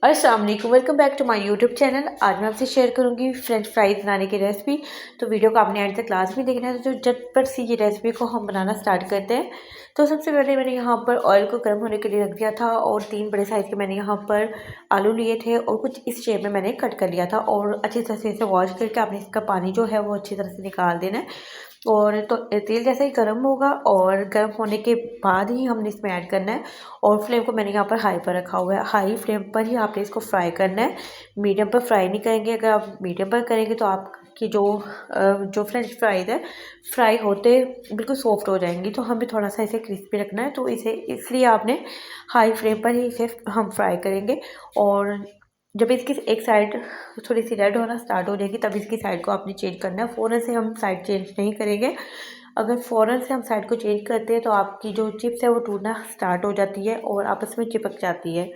अस्सलाम वालेकुम, welcome back to my YouTube channel. आज मैं आपसे शेयर करूंगी फ्रेंच फ्राइज़ बनाने की रेसिपी। तो वीडियो को आपने एंड तक क्लास में देखना है। तो झटपट सी ये रेसिपी को हम बनाना स्टार्ट करते हैं। तो सबसे पहले मैंने यहाँ पर ऑयल को गर्म होने के लिए रख दिया था और 3 बड़े साइज़ के मैंने यहाँ पर आलू लिए थे और कुछ इस शेप में मैंने कट कर लिया था और अच्छी तरह से इसे वॉश करके आपने इसका पानी जो है वो अच्छी तरह से निकाल देना है। और तो तेल जैसे ही गर्म होगा और गर्म होने के बाद ही हमने इसमें ऐड करना है। और फ्लेम को मैंने यहाँ पर हाई पर रखा हुआ है। हाई फ्लेम पर ही आपने इसको फ्राई करना है, मीडियम पर फ्राई नहीं करेंगे। अगर आप मीडियम पर करेंगे तो आपकी जो फ्रेंच फ्राइज है फ्राई होते बिल्कुल सॉफ्ट हो जाएंगी। तो हमें थोड़ा सा इसे क्रिस्पी रखना है, तो इसे इसलिए आपने हाई फ्लेम पर ही इसे हम फ्राई करेंगे। और जब इसकी एक साइड थोड़ी सी रेड होना स्टार्ट हो जाएगी तब इसकी साइड को आपने चेंज करना है। फ़ौरन से हम साइड चेंज नहीं करेंगे। अगर फ़ौरन से हम साइड को चेंज करते हैं तो आपकी जो चिप्स है वो टूटना स्टार्ट हो जाती है और आपस में चिपक जाती है।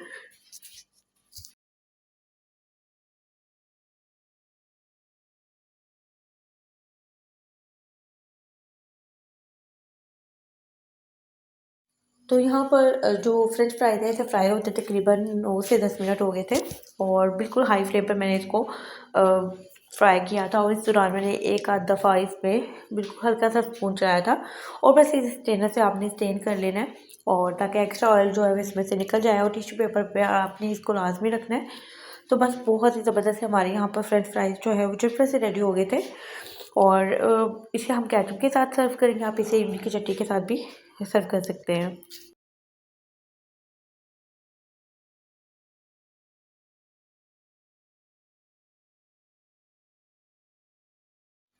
तो यहाँ पर जो फ्रेंच फ्राइज़ है इसे फ्राई होते तकरीबन 9 से 10 मिनट हो गए थे और बिल्कुल हाई फ्लेम पर मैंने इसको फ्राई किया था। और इस दौरान मैंने एक आध दफ़ा इसमें बिल्कुल हल्का सा स्पून चलाया था और बस इस स्टेनर से आपने स्टेन कर लेना है और ताकि एक्स्ट्रा ऑयल जो है वो इसमें से निकल जाए। और टिश्यू पेपर पे आपने इसको लाजमी रखना है। तो बस बहुत ही ज़बरदस्त हमारे यहाँ पर फ्रेंच फ्राइज़ जो है वो झटपट से रेडी हो गए थे। और इसे हम केचप के साथ सर्व करेंगे। आप इसे इमली की चटनी के साथ भी सर्व कर सकते हैं।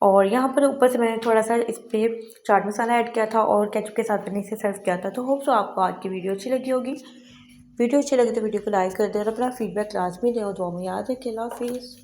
और यहाँ पर ऊपर से मैंने थोड़ा-सा इस पे चाट मसाला ऐड किया था और केचप के साथ मैंने इसे सर्व किया था। तो होप सो आपको आज की वीडियो अच्छी लगी होगी। वीडियो अच्छी लगी तो वीडियो को लाइक कर दें और अपना फीडबैक लाज़मी दें और दुआ में याद रखें। अल्लाह हाफ़िज़।